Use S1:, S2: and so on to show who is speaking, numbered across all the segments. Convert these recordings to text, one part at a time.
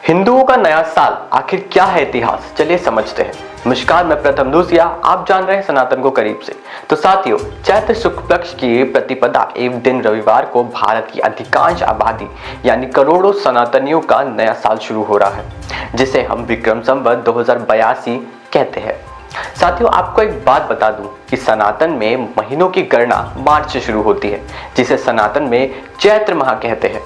S1: हिंदुओं का नया साल आखिर क्या है इतिहास, चलिए समझते हैं। नमस्कार, मैं प्रथम दूसिया, आप जान रहे हैं सनातन को करीब से। तो साथियों, चैत्र शुक्ल पक्ष की प्रतिपदा एवं दिन रविवार को भारत की अधिकांश आबादी यानी करोड़ों सनातनियों का नया साल शुरू हो रहा है, जिसे हम विक्रम संवत 2082 कहते हैं। साथियों, आपको एक बात बता दूं कि सनातन में महीनों की गणना मार्च से शुरू होती है, जिसे सनातन में चैत्र माह कहते हैं।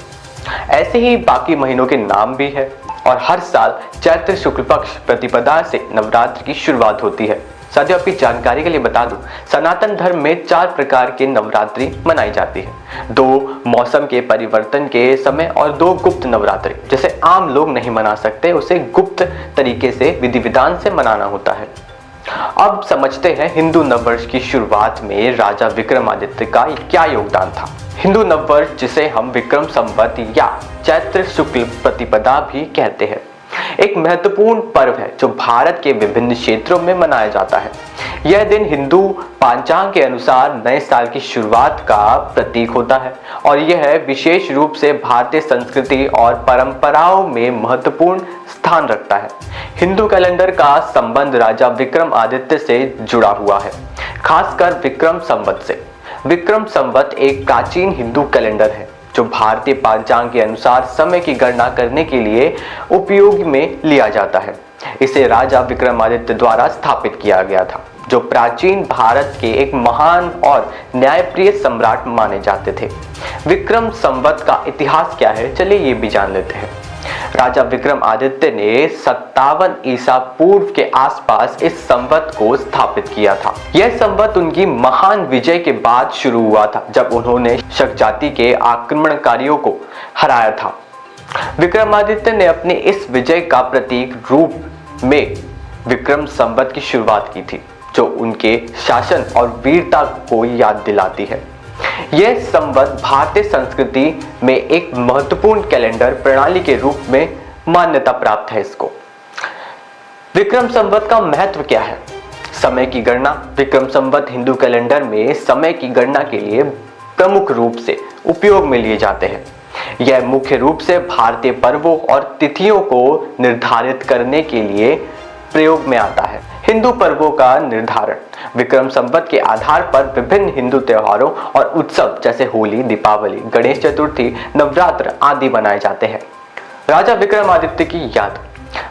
S1: ऐसे ही बाकी महीनों के नाम भी है और हर साल चैत्र शुक्ल पक्ष प्रतिपदा से नवरात्र की शुरुआत होती है। साथियों, आपकी जानकारी के लिए बता दूं, सनातन धर्म में 4 प्रकार के नवरात्रि मनाई जाती है। 2 मौसम के परिवर्तन के समय और 2 गुप्त नवरात्रि, जैसे आम लोग नहीं मना सकते, उसे गुप्त तरीके से विधि विधान से मनाना होता है। अब समझते हैं हिंदू नववर्ष की शुरुआत में राजा विक्रमादित्य का क्या योगदान था। हिंदू नववर्ष, जिसे हम विक्रम संवत या चैत्र शुक्ल प्रतिपदा भी कहते हैं, एक महत्वपूर्ण पर्व है जो भारत के विभिन्न क्षेत्रों में मनाया जाता है। यह दिन हिंदू पंचांग के अनुसार नए साल की शुरुआत का प्रतीक होता है और यह विशेष रूप से भारतीय संस्कृति और परंपराओं में महत्वपूर्ण स्थान रखता है। हिंदू कैलेंडर का संबंध राजा विक्रमादित्य से जुड़ा हुआ है, खासकर विक्रम संवत से। विक्रम संवत एक प्राचीन हिंदू कैलेंडर है जो भारतीय पंचांग के अनुसार समय की गणना करने के लिए उपयोग में लिया जाता है। इसे राजा विक्रमादित्य द्वारा स्थापित किया गया था, जो प्राचीन भारत के एक महान और न्यायप्रिय सम्राट माने जाते थे। विक्रम संवत का इतिहास क्या है, चलिए ये भी जान लेते हैं। राजा विक्रमादित्य ने 57 ईसा पूर्व के आसपास इस संवत को स्थापित किया था। यह संवत उनकी महान विजय के बाद शुरू हुआ था, जब उन्होंने शक जाति के आक्रमणकारियों को हराया था। विक्रमादित्य ने अपनी इस विजय का प्रतीक रूप में विक्रम संवत की शुरुआत की थी, जो उनके शासन और वीरता को याद दिलाती है। यह संवत भारतीय संस्कृति में एक महत्वपूर्ण कैलेंडर प्रणाली के रूप में मान्यता प्राप्त है। इसको विक्रम संवत का महत्व क्या है? समय की गणना। विक्रम संवत हिंदू कैलेंडर में समय की गणना के लिए प्रमुख रूप से उपयोग में लिए जाते हैं। यह मुख्य रूप से भारतीय पर्वों और तिथियों को निर्धारित करने के लिए प्रयोग में आता है। हिंदू पर्वों का निर्धारण। विक्रम संवत के आधार पर विभिन्न हिंदू त्योहारों और उत्सव जैसे होली, दीपावली, गणेश चतुर्थी, नवरात्र आदि मनाए जाते हैं। राजा विक्रमादित्य की याद।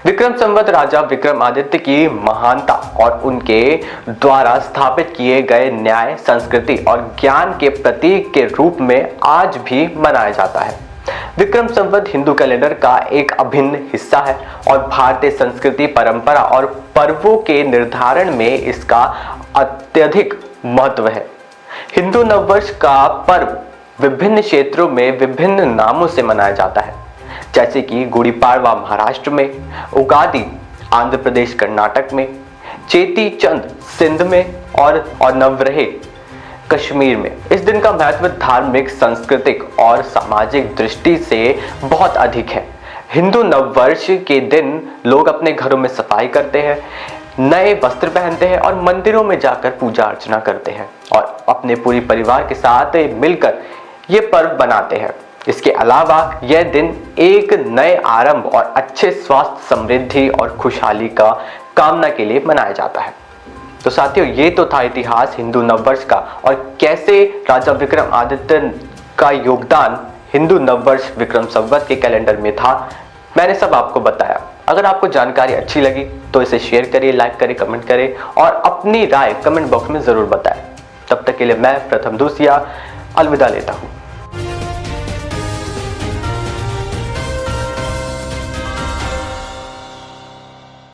S1: विक्रम संवत राजा विक्रमादित्य की महानता और उनके द्वारा स्थापित किए गए न्याय, संस्कृति और ज्ञान के प्रतीक के रूप में आज भी मनाया जाता है। विक्रम संवत हिंदू कैलेंडर का एक अभिन्न हिस्सा है और भारतीय संस्कृति, परंपरा और पर्वों के निर्धारण में इसका अत्यधिक महत्व है। हिंदू नववर्ष का पर्व विभिन्न क्षेत्रों में विभिन्न नामों से मनाया जाता है, जैसे कि गुड़ी पाड़वा महाराष्ट्र में, उगादि आंध्र प्रदेश कर्नाटक में, चेती चंद सिंध में और नवरेह कश्मीर में। इस दिन का महत्व धार्मिक, सांस्कृतिक और सामाजिक दृष्टि से बहुत अधिक है। हिंदू नववर्ष के दिन लोग अपने घरों में सफाई करते हैं, नए वस्त्र पहनते हैं और मंदिरों में जाकर पूजा अर्चना करते हैं और अपने पूरे परिवार के साथ मिलकर ये पर्व बनाते हैं। इसके अलावा यह दिन एक नए आरंभ और अच्छे स्वास्थ्य, समृद्धि और खुशहाली का कामना के लिए मनाया जाता है। तो साथियों, ये तो था इतिहास हिंदू नववर्ष का और कैसे राजा विक्रमादित्य का योगदान हिंदू नववर्ष विक्रम संवत के कैलेंडर में था। मैंने सब आपको बताया। अगर आपको जानकारी अच्छी लगी तो इसे शेयर करिए, लाइक करिए, कमेंट करिए और अपनी राय कमेंट बॉक्स में जरूर बताएं। तब तक के लिए मैं प्रथम दूसिया अलविदा लेता हूँ।